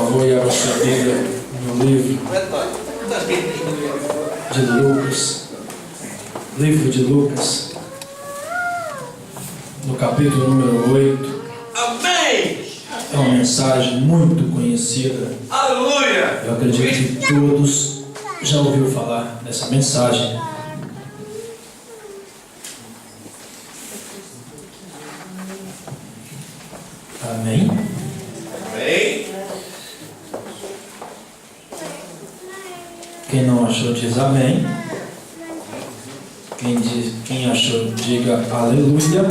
favor, e abra sua Bíblia no livro de Lucas. Livro de Lucas, no capítulo número 8. Amém! É uma mensagem muito conhecida. Aleluia! Eu acredito que todos já ouviram falar dessa mensagem. Amém? Amém? Quem não achou diz amém. Quem achou diga aleluia.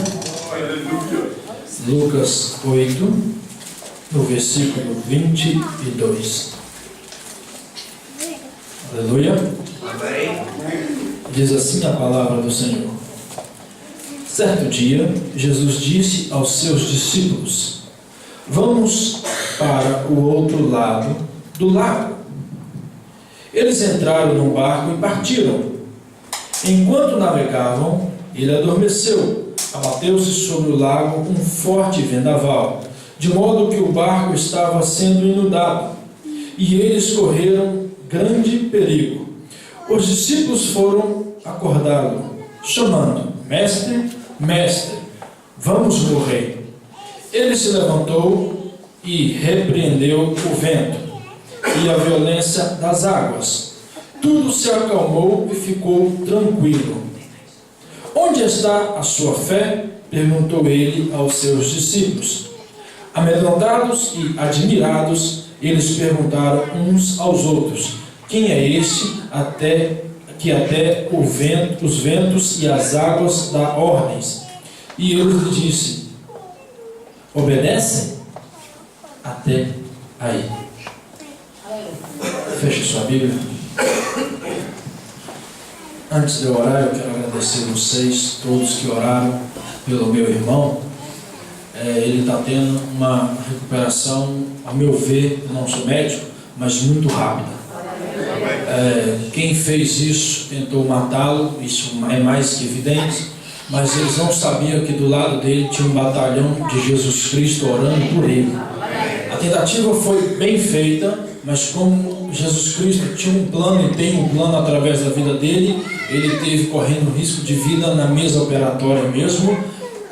Lucas 8, no versículo 22. Aleluia. Amém? Diz assim a palavra do Senhor. Certo dia, Jesus disse aos seus discípulos: vamos para o outro lado do lago. Eles entraram num barco e partiram. Enquanto navegavam, ele adormeceu. Abateu-se sobre o lago um forte vendaval, de modo que o barco estava sendo inundado, e eles correram grande perigo. Os discípulos foram acordá-lo, chamando: Mestre, Mestre, vamos morrer. Ele se levantou e repreendeu o vento e a violência das águas. Tudo se acalmou e ficou tranquilo. Onde está a sua fé? Perguntou ele aos seus discípulos. Amedrontados e admirados, eles perguntaram uns aos outros: quem é este que até os ventos e as águas dá ordens? E ele lhes disse: obedecem? Até aí. Feche sua Bíblia. Antes de eu orar, eu quero agradecer vocês, todos que oraram pelo meu irmão. Ele está tendo uma recuperação, ao meu ver, eu não sou médico, mas muito rápida. Quem fez isso tentou matá-lo, isso é mais que evidente, mas eles não sabiam que do lado dele tinha um batalhão de Jesus Cristo orando por ele. A tentativa foi bem feita, mas como Jesus Cristo tinha um plano e tem um plano através da vida dele, ele teve correndo risco de vida na mesa operatória mesmo,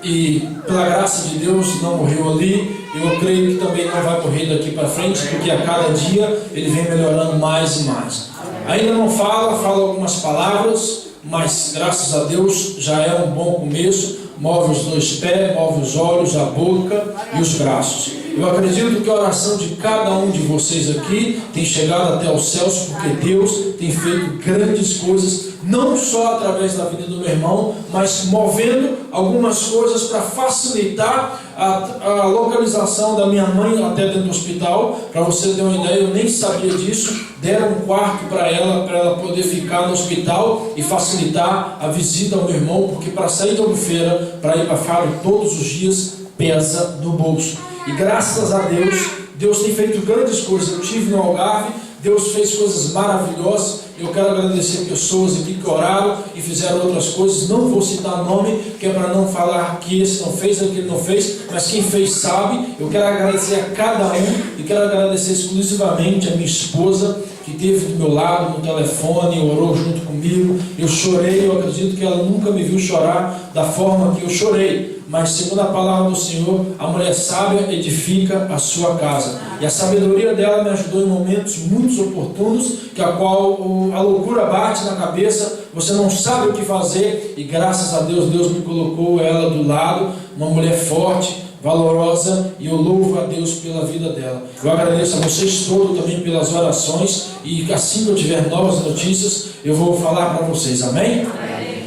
e pela graça de Deus não morreu ali. Eu creio que também não vai morrer daqui para frente, porque a cada dia ele vem melhorando mais e mais. Ainda não fala algumas palavras, mas graças a Deus já é um bom começo. Move os dois pés, move os olhos, a boca e os braços. Eu acredito que a oração de cada um de vocês aqui tem chegado até os céus, porque Deus tem feito grandes coisas, não só através da vida do meu irmão, mas movendo algumas coisas para facilitar a localização da minha mãe até dentro do hospital. Para você ter uma ideia, eu nem sabia disso. Deram um quarto para ela poder ficar no hospital e facilitar a visita ao meu irmão, porque para sair da Albufeira, para ir para Faro todos os dias, pesa no bolso. E graças a Deus, Deus tem feito grandes coisas. Eu estive no Algarve, Deus fez coisas maravilhosas. Eu quero agradecer pessoas aqui que oraram e fizeram outras coisas. Não vou citar nome, que é para não falar que esse não fez, aquele não fez, mas quem fez sabe. Eu quero agradecer a cada um e quero agradecer exclusivamente a minha esposa, que esteve do meu lado no telefone, orou junto comigo. Eu chorei, eu acredito que ela nunca me viu chorar da forma que eu chorei. Mas segundo a palavra do Senhor, a mulher sábia edifica a sua casa. E a sabedoria dela me ajudou em momentos muito oportunos, que a qual a loucura bate na cabeça, você não sabe o que fazer, e graças a Deus, Deus me colocou ela do lado, uma mulher forte, valorosa, e eu louvo a Deus pela vida dela. Eu agradeço a vocês todos também pelas orações, e assim que eu tiver novas notícias, eu vou falar para vocês, amém?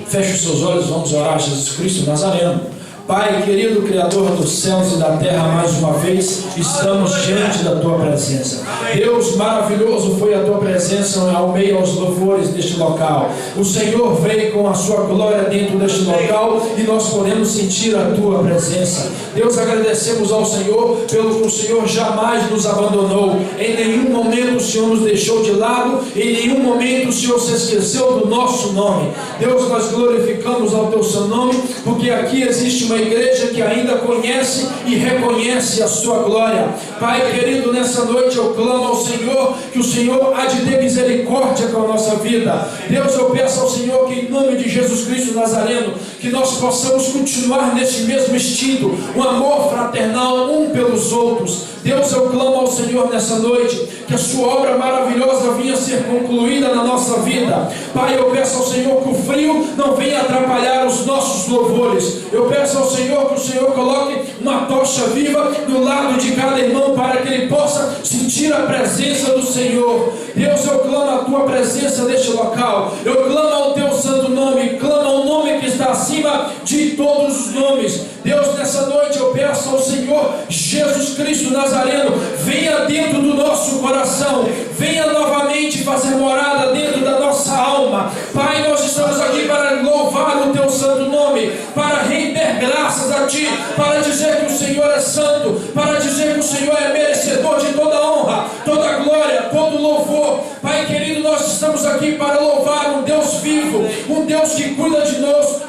Feche os seus olhos, vamos orar a Jesus Cristo Nazareno. Pai querido, Criador dos céus e da terra, mais uma vez estamos diante da Tua presença. Deus, maravilhoso foi a Tua presença ao meio aos louvores deste local. O Senhor veio com a Sua glória dentro deste local e nós podemos sentir a Tua presença. Deus, agradecemos ao Senhor pelo que o Senhor jamais nos abandonou. Em nenhum momento o Senhor nos deixou de lado, em nenhum momento o Senhor se esqueceu do nosso nome. Deus, nós glorificamos ao Teu Seu nome, porque aqui existe uma uma igreja que ainda conhece e reconhece a sua glória. Pai querido, nessa noite eu clamo ao Senhor, que o Senhor há de ter misericórdia com a nossa vida. Deus, eu peço ao Senhor que em nome de Jesus Cristo Nazareno, que nós possamos continuar nesse mesmo estilo, um amor fraternal um pelos outros. Deus, eu clamo ao Senhor nessa noite, que a sua obra maravilhosa venha a ser concluída na nossa vida. Pai, eu peço ao Senhor que o frio não venha atrapalhar os nossos louvores. Eu peço ao Senhor que o Senhor coloque uma tocha viva do lado de cada irmão, para que ele possa sentir a presença do Senhor. Deus, eu clamo a tua presença neste local. Eu clamo ao teu santo nome, clamo ao nome que está acima de todos os nomes. Deus, nessa noite eu peço ao Senhor Jesus Cristo Nazareno, venha dentro do nosso coração, venha novamente fazer morada dentro da nossa alma. Pai, nós estamos aqui para louvar o teu santo nome, para render graças a ti, para dizer que o Senhor é santo, para dizer que o Senhor é merecedor de toda honra, toda glória, todo louvor. Pai querido, nós estamos aqui para louvar um Deus vivo, um Deus que cuida de nós,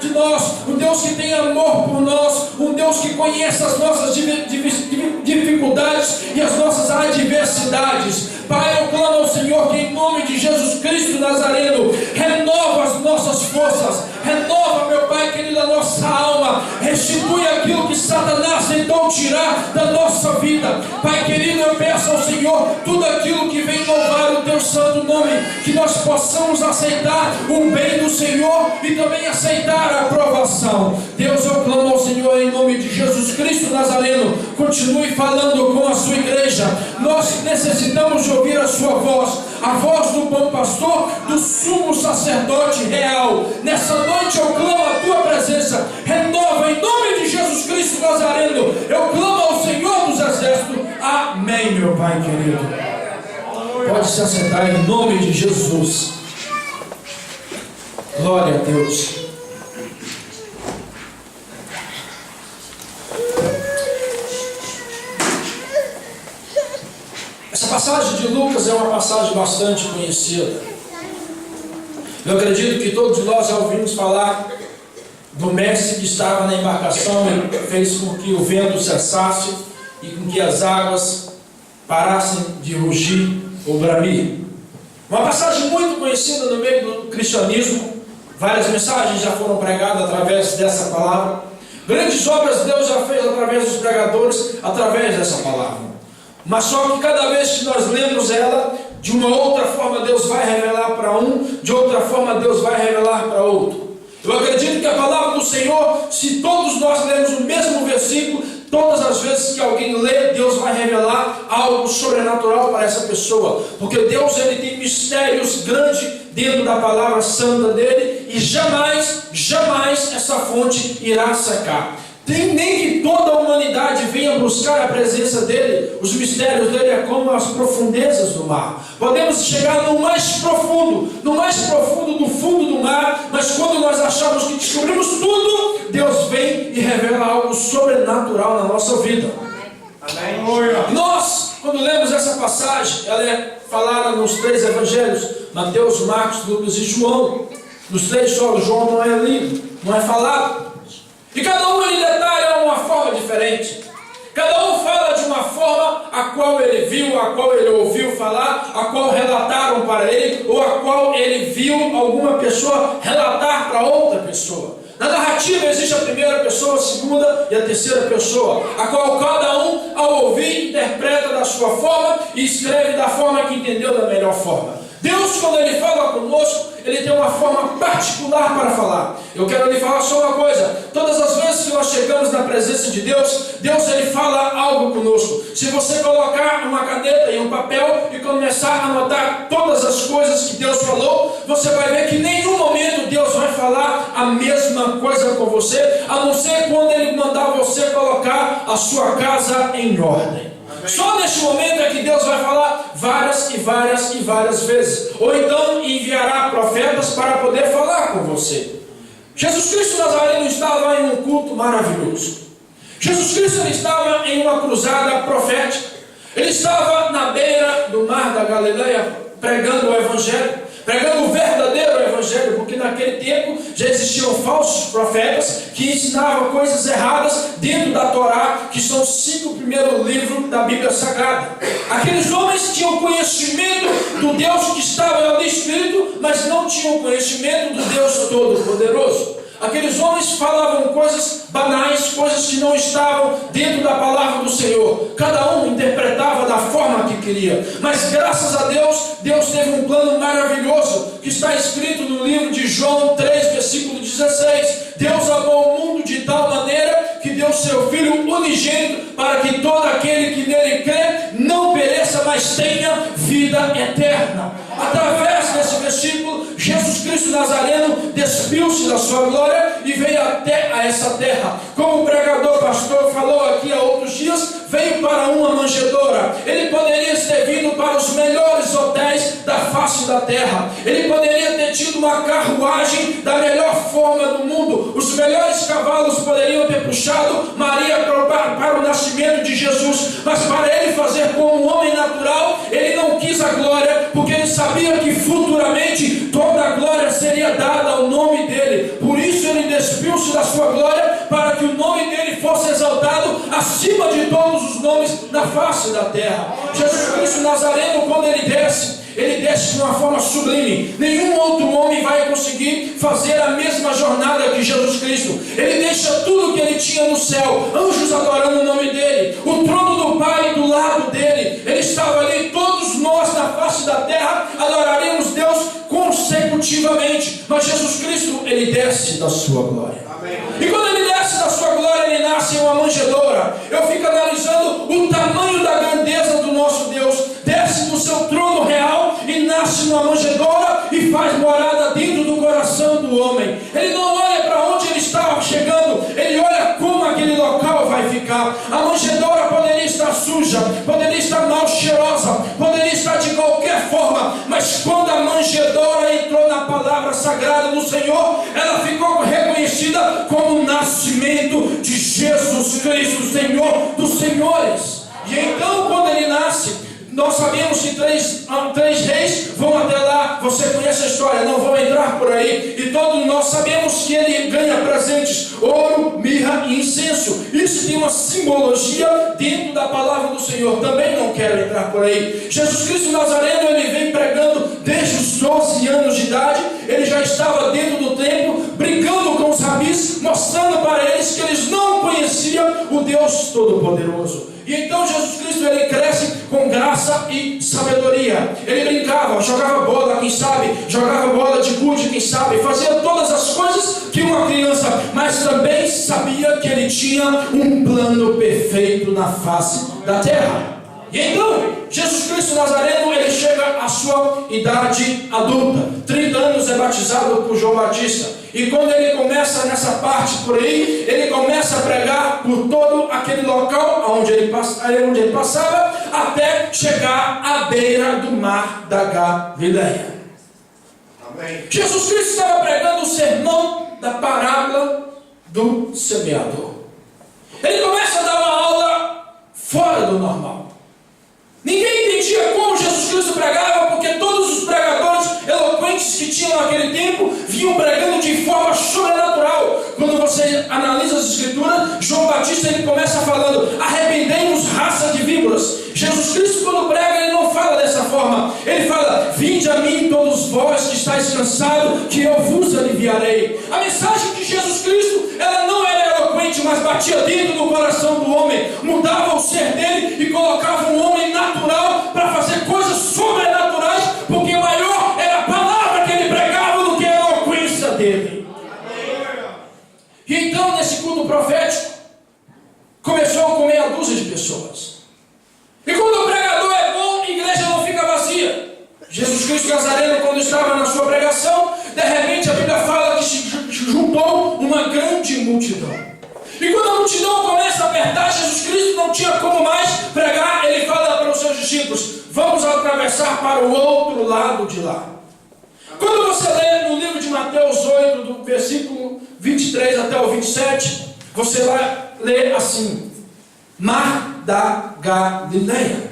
um Deus que tem amor por nós, um Deus que conhece as nossas dificuldades e as nossas adversidades. Pai, eu clamo ao Senhor que em nome de Jesus Cristo Nazareno, renova as nossas forças, renova, meu Pai querido, a nossa alma, restitui aquilo que Satanás tentou tirar da nossa vida. Pai querido, eu peço ao Senhor tudo aquilo que vem louvar o teu santo nome, que nós possamos aceitar o bem do Senhor e também aceitar a aprovação. Deus, eu clamo ao Senhor em nome de Jesus Cristo Nazareno, continue falando com a sua igreja. Nós necessitamos de ouvir a sua voz, a voz do bom pastor, do sumo sacerdote real. Nessa noite eu clamo a tua presença, renova em nome de Jesus Cristo Nazareno. Eu clamo ao Senhor dos exércitos. Amém, meu Pai querido. Pode se assentar em nome de Jesus. Glória a Deus. Essa passagem de Lucas é uma passagem bastante conhecida. Eu acredito que todos nós já ouvimos falar do mestre que estava na embarcação e fez com que o vento cessasse e com que as águas parassem de rugir ou bramir. Uma passagem muito conhecida no meio do cristianismo. Várias mensagens já foram pregadas através dessa palavra. Grandes obras Deus já fez através dos pregadores, através dessa palavra. Mas só que cada vez que nós lemos ela, de uma outra forma Deus vai revelar para um, de outra forma Deus vai revelar para outro. Eu acredito que a palavra do Senhor, se todos nós lemos o mesmo versículo, todas as vezes que alguém lê, Deus vai revelar algo sobrenatural para essa pessoa. Porque Deus, ele tem mistérios grandes dentro da palavra santa dele, e jamais essa fonte irá secar. Nem que toda a humanidade venha buscar a presença dele, os mistérios dele é como as profundezas do mar. Podemos chegar no mais profundo do fundo do mar, mas quando nós achamos que descobrimos tudo, Deus vem e revela algo sobrenatural na nossa vida. Amém. Nós, quando lemos essa passagem, ela é falada nos 3 evangelhos, Mateus, Marcos, Lucas e João. Nos 3 só, João não é lido, não é falado. E cada um ele detalha uma forma diferente. Cada um fala de uma forma a qual ele viu, a qual ele ouviu falar, a qual relataram para ele, ou a qual ele viu alguma pessoa relatar para outra pessoa. Na narrativa existe a primeira pessoa, a segunda e a terceira pessoa, a qual cada um, ao ouvir, interpreta da sua forma e escreve da forma que entendeu da melhor forma. Deus, quando ele fala conosco, ele tem uma forma particular para falar. Eu quero lhe falar só uma coisa: todas as vezes que nós chegamos na presença de Deus, Deus ele fala algo conosco. Se você colocar uma caneta e um papel e começar a anotar todas as coisas que Deus falou, você vai ver que em nenhum momento Deus vai falar a mesma coisa com você, a não ser quando ele mandar você colocar a sua casa em ordem. Só neste momento é que Deus vai falar várias vezes. Ou então enviará profetas para poder falar com você. Jesus Cristo Nazareno estava em um culto maravilhoso. Jesus Cristo ele estava em uma cruzada profética. Ele estava na beira do mar da Galileia, pregando o Evangelho, pregando o verdadeiro Evangelho, porque porque naquele tempo já existiam falsos profetas que ensinavam coisas erradas dentro da Torá, que são os 5 primeiros livros da Bíblia Sagrada. Aqueles homens tinham conhecimento do Deus que estava no Espírito, mas não tinham conhecimento do Deus Todo-Poderoso. Aqueles homens falavam coisas banais, coisas que não estavam dentro da palavra do Senhor. Cada um interpretava da forma que queria. Mas graças a Deus, Deus teve um plano maravilhoso que está escrito no livro de João 3, versículo 16. Deus amou o mundo de tal maneira que deu seu Filho unigênito para que todo aquele que nele crê não pereça, mas tenha vida eterna. Através desse versículo, Jesus Cristo Nazareno despiu-se da sua glória e veio até a essa terra. Como o pregador pastor falou aqui há outros dias, veio para uma manjedoura. Ele poderia ter vindo para os melhores hotéis da face da terra. Ele poderia ter tido uma carruagem da melhor forma do mundo. Os melhores cavalos poderiam ter puxado Maria para o nascimento de Jesus. Mas para ele fazer como um homem natural, ele não quis a glória, porque ele sabia que futuramente toda a glória seria dada ao nome dele. Por isso ele despiu-se da sua glória, para que o nome dele fosse exaltado acima de todos os nomes na face da terra. Jesus Cristo Nazareno, quando ele desce de uma forma sublime. Nenhum outro homem vai conseguir fazer a mesma jornada que Jesus Cristo. Ele deixa tudo que ele tinha no céu, anjos adorando o nome dele, o trono do Pai do lado dele. Ele estava ali, todos nós na face da terra adoraríamos Deus consecutivamente. Mas Jesus Cristo, ele desce da sua glória. Amém. E quando ele desce da sua glória, ele nasce em uma manjedoura. Eu fico analisando o tamanho da grandeza do nosso Deus. Desce do seu trono real e nasce numa manjedoura e faz morada dentro do coração do homem. Ele não olha para onde ele estava chegando, ele olha como aquele local vai ficar. A manjedoura poderia estar suja, poderia estar mal cheirosa, poderia estar de qualquer forma, mas quando a manjedoura entrou na palavra sagrada do Senhor, ela ficou reconhecida como o nascimento de Jesus Cristo, Senhor dos senhores. E então, quando ele nasce, nós sabemos que três reis vão até lá. Você conhece a história, não vou entrar por aí. E todos nós sabemos que ele ganha presentes: ouro, mirra e incenso. Isso tem uma simbologia dentro da palavra do Senhor. Também não quero entrar por aí. Jesus Cristo Nazareno, ele vem pregando desde os 12 anos de idade. Ele já estava dentro do templo, brincando com os rabis, mostrando para eles que eles não conheciam o Deus Todo-Poderoso. E então Jesus Cristo, ele cresce com graça e sabedoria. Ele brincava, jogava bola, quem sabe, jogava bola de gude, quem sabe, fazia todas as coisas que uma criança, mas também sabia que ele tinha um plano perfeito na face da terra. E então, Jesus Cristo Nazareno, ele chega à sua idade adulta. 30 anos é batizado por João Batista. E quando ele começa nessa parte por aí, ele começa a pregar por todo aquele local onde ele passava, até chegar à beira do mar da Galileia. Amém. Jesus Cristo estava pregando o sermão da parábola do semeador. Ele começa a dar uma aula fora do normal. Ninguém entendia como Jesus Cristo pregava, porque todos os pregadores eloquentes que tinham naquele tempo vinham pregando de forma sobrenatural. Quando você analisa as escrituras, João Batista, ele começa falando: arrependei-vos, raça de víboras. Jesus Cristo, quando prega, ele não fala dessa forma. Ele fala: vinde a mim todos vós que estáis cansados, que eu vos aliviarei. A mensagem de Jesus Cristo, ela não era eloquente, mas batia dentro do coração do homem, mudava o ser dele e colocava um homem natural para fazer coisas sobrenaturais, porque maior era a palavra que ele pregava do que a eloquência dele. E então, nesse culto profético, começou com meia dúzia de pessoas. E quando o pregador é bom, a igreja não fica vazia. Jesus Cristo Nazareno, quando estava na sua pregação, de repente a Bíblia fala que se juntou uma grande multidão. E quando a multidão começa a apertar, Jesus Cristo não tinha como mais pregar. Ele fala para os seus discípulos: vamos atravessar para o outro lado de lá. Quando você lê no livro de Mateus 8, do versículo 23 até o 27, você vai ler assim: Mar da Galileia.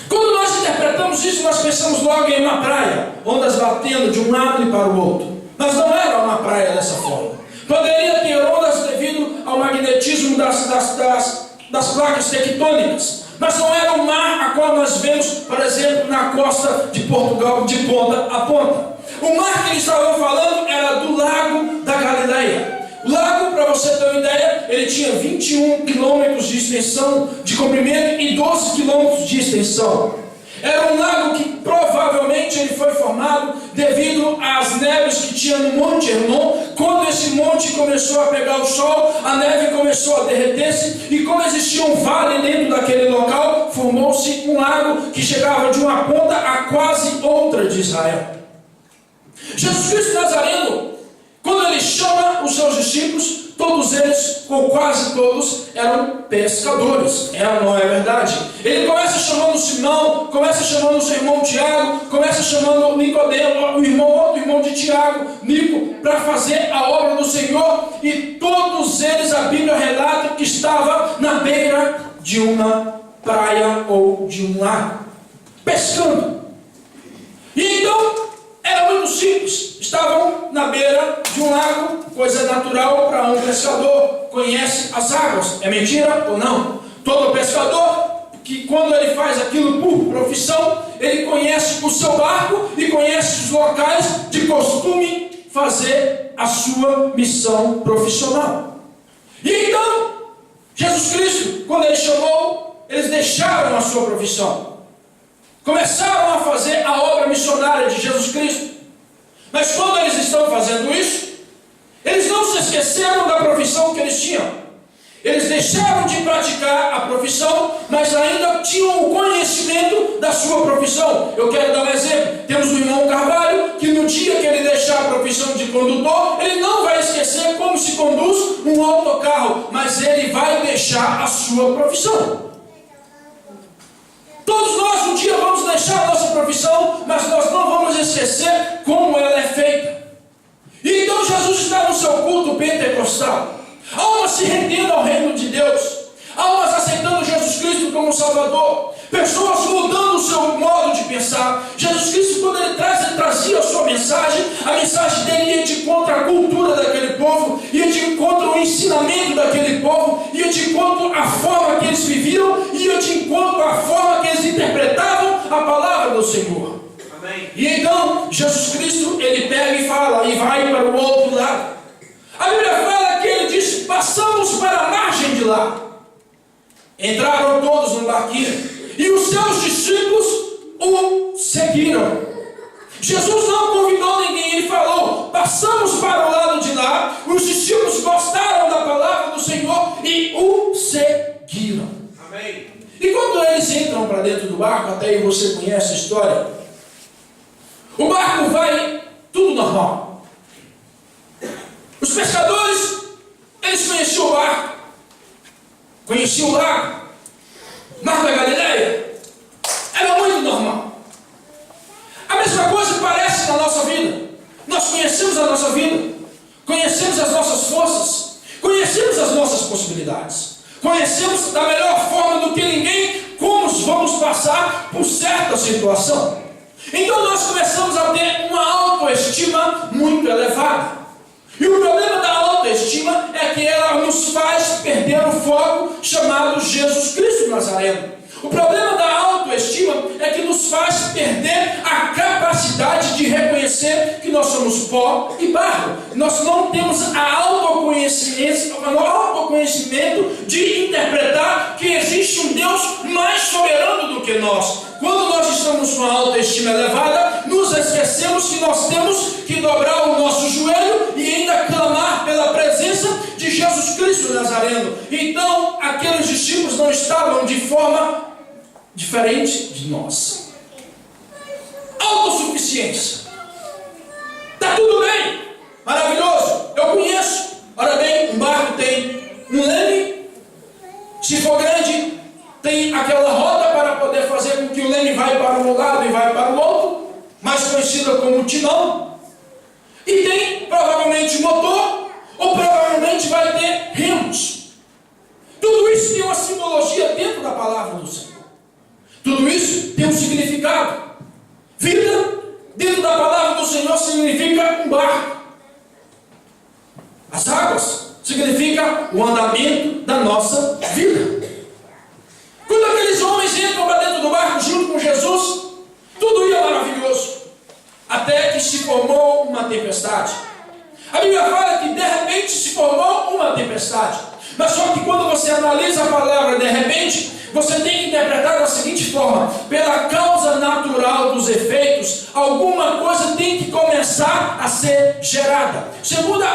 Quando nós interpretamos isso, nós pensamos logo em uma praia, ondas batendo de um lado e para o outro. mas não era uma praia dessa forma. Poderia ter ondas devido ao magnetismo das placas tectônicas, mas não era um mar a qual nós vemos, por exemplo, na costa de Portugal, de ponta a ponta. O mar que eles estavam falando era do Lago da Galileia. O lago, para você ter uma ideia, ele tinha 21 quilômetros de extensão, de comprimento, e 12 quilômetros de extensão. Era um lago que provavelmente ele foi formado devido às neves que tinha no Monte Hermon. Quando esse monte começou a pegar o sol, a neve começou a derreter-se, e como existia um vale dentro daquele local, formou-se um lago que chegava de uma ponta a quase outra de Israel. Jesus Cristo Nazareno, quando ele chama os seus discípulos, todos eles, ou quase todos, eram pescadores. Não é verdade? Ele começa chamando Simão, começa chamando o seu irmão Tiago, começa chamando Nicodemo, outro irmão de Tiago, Nico, para fazer a obra do Senhor. E todos eles, a Bíblia relata que estava na beira de uma praia ou de um lago, pescando. E então, era muito simples, estavam na beira de um lago, coisa natural para um pescador, conhece as águas. É mentira ou não? Todo pescador, que quando ele faz aquilo por profissão, ele conhece o seu barco e conhece os locais de costume fazer a sua missão profissional. E então, Jesus Cristo, quando ele chamou, eles deixaram a sua profissão. Começaram a fazer a obra missionária de Jesus Cristo. Mas quando eles estão fazendo isso, eles não se esqueceram da profissão que eles tinham. Eles deixaram de praticar a profissão, mas ainda tinham o conhecimento da sua profissão. Eu quero dar um exemplo. Temos o irmão Carvalho, que no dia que ele deixar a profissão de condutor, ele não vai esquecer como se conduz um autocarro, mas ele vai deixar a sua profissão. Todos nós um dia vamos deixar a nossa profissão, mas nós não vamos esquecer como ela é feita. E então Jesus está no seu culto pentecostal, almas se rendendo ao reino de Deus, almas aceitando Jesus Cristo como Salvador, pessoas mudando o seu modo de pensar. Jesus Cristo, quando ele trazia a sua mensagem, a mensagem dele ia de encontro à cultura daquele povo, ia de encontro ao ensinamento daquele povo, ia de encontro à forma que eles viviam, ia de encontro à forma que eles interpretavam a palavra do Senhor. Amém. E então Jesus Cristo, ele pega e fala, e vai para o outro lado. A Bíblia fala que ele diz: passamos para a margem de lá. Entraram todos no barquinho e os seus discípulos o seguiram. Jesus não convidou ninguém, ele falou: passamos para o lado de lá. Os discípulos gostaram da palavra do Senhor e o seguiram. Amém. E quando eles entram para dentro do barco, até aí você conhece a história, o barco vai tudo normal. Os pescadores, eles conheciam o barco, conheciam o lago, Mar da Galileia, era muito normal. A mesma coisa parece na nossa vida. Nós conhecemos a nossa vida, conhecemos as nossas forças, conhecemos as nossas possibilidades, conhecemos da melhor forma do que ninguém como vamos passar por certa situação. Então nós começamos a ter uma autoestima muito elevada. E o problema da autoestima é que ela nos faz perder o foco chamado Jesus Cristo Nazareno. O problema da autoestima é que nos faz perder a capacidade de reconhecer que nós somos pó e barro. Nós não temos o autoconhecimento de interpretar que existe um Deus mais soberano do que nós. Quando nós estamos com a autoestima elevada, nos esquecemos que nós temos que dobrar o nosso joelho e ainda clamar pela presença de Jesus Cristo Nazareno. Então, aqueles discípulos não estavam de forma diferente de nós. Autossuficiência. Está tudo bem, maravilhoso, eu conheço. Ora bem, um barco tem um leme, se for grande, tem aquela roda para poder fazer com que o leme vai para um lado e vai para o outro, mais conhecida como timão. E tem provavelmente motor, ou provavelmente vai ter remos. Tudo isso tem uma simbologia dentro da palavra do Senhor. Tudo isso tem um significado. Vida, dentro da palavra do Senhor, significa um barco. As águas significa o andamento da nossa vida. Quando aqueles homens entram para dentro do barco junto com Jesus, tudo ia maravilhoso, até que se formou uma tempestade. A Bíblia fala que de repente se formou uma tempestade. Mas só que quando você analisa a palavra de repente, você tem que interpretar da seguinte forma: pela causa natural dos efeitos, alguma coisa tem que começar a ser gerada. Segundo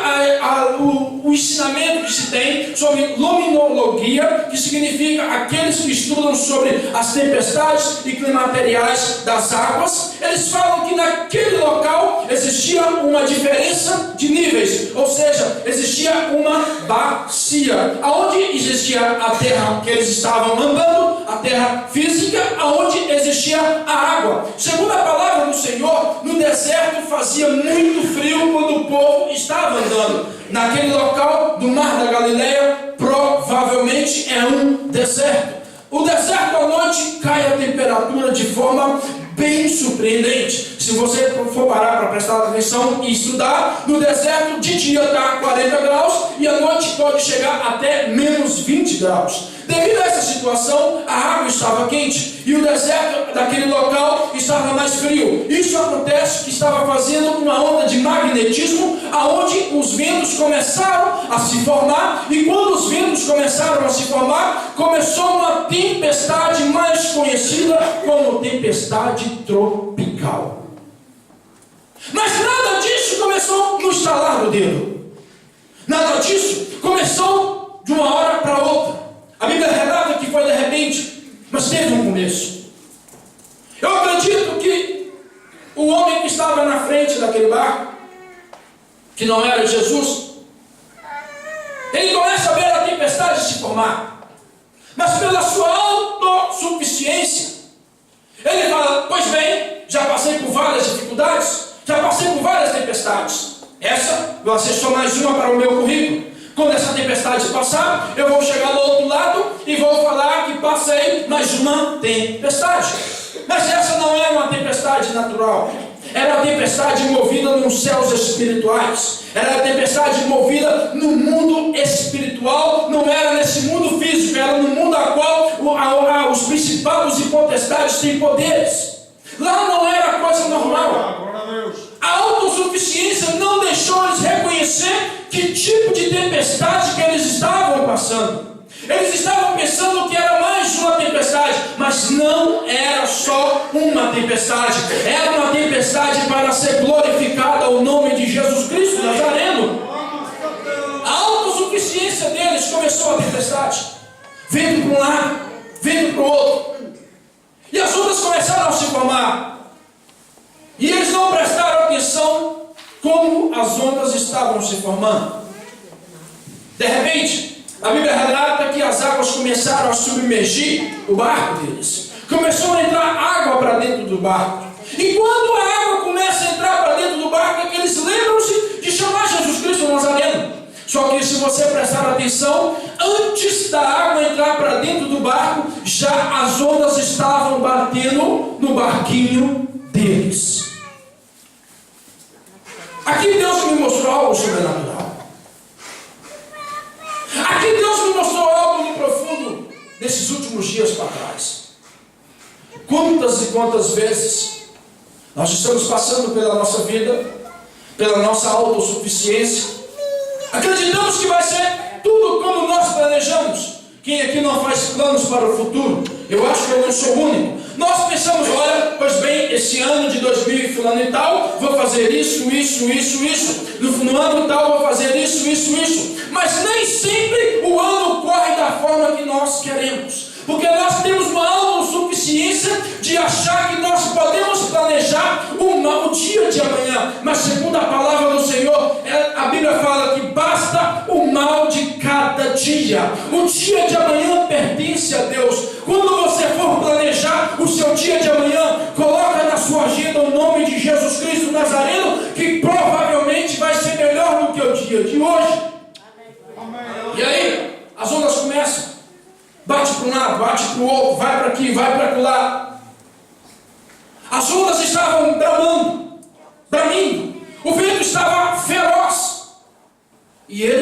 o ensinamento que se tem sobre luminologia, que significa aqueles que estudam sobre as tempestades e climateriais das águas, eles falam que naquele local existia uma diferença de níveis, ou seja, existia uma bacia, aonde existia a terra que eles estavam andando, a terra física, aonde existia a água. Segundo a palavra do Senhor, no deserto fazia muito frio quando o povo estava andando. Naquele local do mar da Galileia, provavelmente é um deserto. O deserto à noite cai a temperatura de forma bem surpreendente. Se você for parar para prestar atenção e estudar, no deserto de dia está 40 graus e à noite pode chegar até menos 20 graus. Devido a essa situação, a água estava quente e o deserto daquele local estava mais frio. Isso acontece que estava fazendo uma onda de magnetismo, aonde os ventos começaram a se formar, e quando os ventos começaram a se formar, começou uma tempestade mais conhecida como tempestade tropical. Mas nada disso começou no estalar do dedo. Nada disso começou de uma hora para outra. A Bíblia relata que foi de repente, mas teve um começo. Eu acredito que o homem que estava na frente daquele barco, que não era Jesus, ele começa a ver a tempestade se formar, mas pela sua autossuficiência, ele fala: pois bem, já passei por várias dificuldades, já passei por várias tempestades, essa vai ser só mais uma para o meu currículo. Quando essa tempestade passar, eu vou chegar do outro lado e vou falar que passei mais uma tempestade. Mas essa não era uma tempestade natural, era uma tempestade movida nos céus espirituais, era uma tempestade movida no mundo espiritual, não era nesse mundo físico, era no mundo a qual os principados e potestades têm poderes. Lá não era coisa normal. A autossuficiência não deixou eles reconhecer que tipo de tempestade que eles estavam passando. Eles estavam pensando que era mais uma tempestade, mas não era só uma tempestade. Era uma tempestade para ser glorificada o nome de Jesus Cristo Nazareno. A autossuficiência deles começou a tempestade, vento para um lado, vento para o outro, e as ondas começaram a se formar. E eles não prestaram atenção como as ondas estavam se formando. De repente, a Bíblia relata que as águas começaram a submergir o barco deles. Começou a entrar água para dentro do barco. E quando a água começa a entrar para dentro do barco, é que eles lembram-se de chamar Jesus Cristo Nazareno. Só que se você prestar atenção, antes da água entrar para dentro do barco, já as ondas estavam batendo no barquinho deles. Aqui Deus me mostrou algo sobrenatural. Aqui Deus me mostrou algo no profundo nesses últimos dias para trás. Quantas e quantas vezes nós estamos passando pela nossa vida, pela nossa autossuficiência, acreditamos que vai ser tudo como nós planejamos. Quem aqui não faz planos para o futuro? Eu acho que eu não sou o único. Nós pensamos: olha, pois bem, esse ano de 2000 e fulano e tal, vou fazer isso. No ano tal, vou fazer isso. Mas nem sempre o ano corre da forma que nós queremos. Porque nós temos uma autossuficiência de achar que nós podemos planejar o dia de amanhã. Mas segundo a palavra do Senhor, a Bíblia fala que basta o mal de cada dia. O dia de amanhã pertence a Deus. Quando você for planejar o seu dia de amanhã, coloca na sua agenda o nome de Jesus Cristo Nazareno, que provavelmente vai ser melhor do que o dia de hoje. Amém. E aí, as ondas começam. Bate para um lado, bate para o outro, vai para aqui, vai para lá. As ondas estavam bramindo. O vento estava feroz. E eles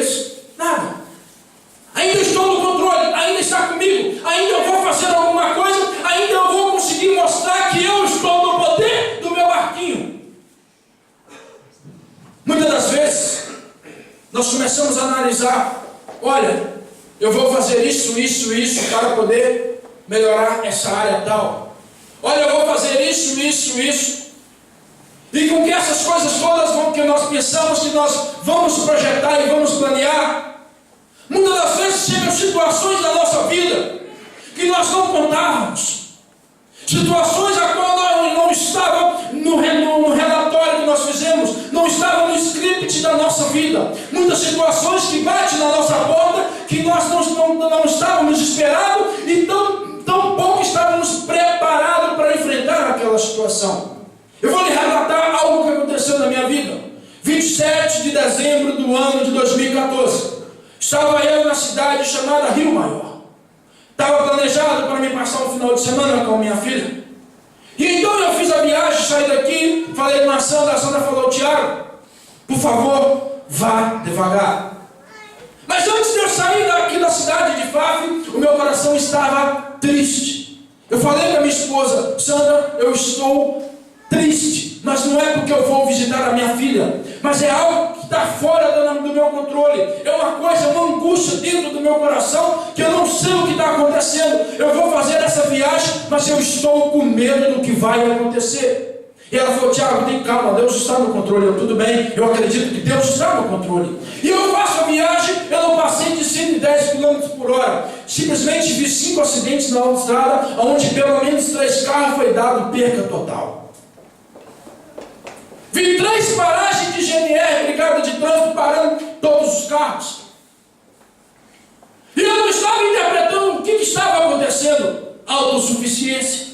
eu estou no poder do meu barquinho. Muitas das vezes, nós começamos a analisar, olha, eu vou fazer isso para poder melhorar essa área tal. Olha, eu vou fazer isso. E com que essas coisas todas vão, que nós pensamos que nós vamos projetar e vamos planear, muitas das vezes chegam situações da nossa vida que nós não contávamos. Situações a qual não estavam no relatório que nós fizemos, não estavam no script da nossa vida. Muitas situações que batem na nossa porta, que nós não estávamos esperando e tão pouco estávamos preparados para enfrentar aquela situação. Eu vou lhe relatar algo que aconteceu na minha vida. 27 de dezembro do ano de 2014. Estava eu na cidade chamada Rio Maior. Estava planejado para me passar um final de semana com minha filha. E então eu fiz a viagem, saí daqui, falei com a Sandra falou, Tiago, por favor, vá devagar. Mas antes de eu sair daqui da cidade de Faf, o meu coração estava triste. Eu falei com a minha esposa, Sandra, eu estou triste, mas não é porque eu vou visitar a minha filha, mas é algo que está fora do meu controle. É uma coisa, uma angústia dentro do meu coração, que eu não sei o que está acontecendo. Eu vou fazer essa viagem, mas eu estou com medo do que vai acontecer. E ela falou, Tiago, tem calma, Deus está no controle. Tudo bem, eu acredito que Deus está no controle. E eu faço a viagem, eu não passei de 110 km por hora. Simplesmente vi 5 acidentes na autoestrada, onde pelo menos 3 carros foi dado perca total. Vi 3 paragens de GNR, Brigada de Trânsito, parando todos os carros. E eu não estava interpretando o que estava acontecendo. Autossuficiência.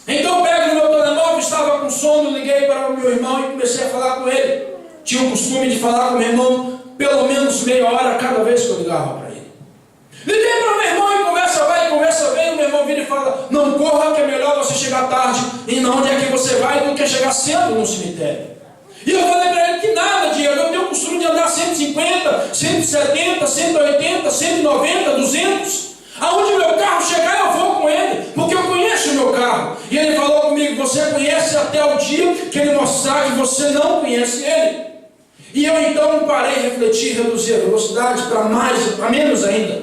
Então pego no meu telemóvel, estava com sono, liguei para o meu irmão e comecei a falar com ele. Tinha o costume de falar com o meu irmão pelo menos meia hora cada vez que eu ligava para ele. Liguei para o meu irmão e conversa vai, conversa vem. O meu irmão vira e fala, não corra que é melhor você chegar tarde e não onde é que você vai do que chegar cedo no cemitério. E eu falei para ele que nada, Diego, eu tenho o costume de andar 150, 170, 180, 190, 200. Aonde meu carro chegar eu vou com ele, porque eu conheço o meu carro. E ele falou comigo, você conhece até o dia que ele mostrar que você não conhece ele. E eu então parei, refleti, reduzi a velocidade para menos ainda.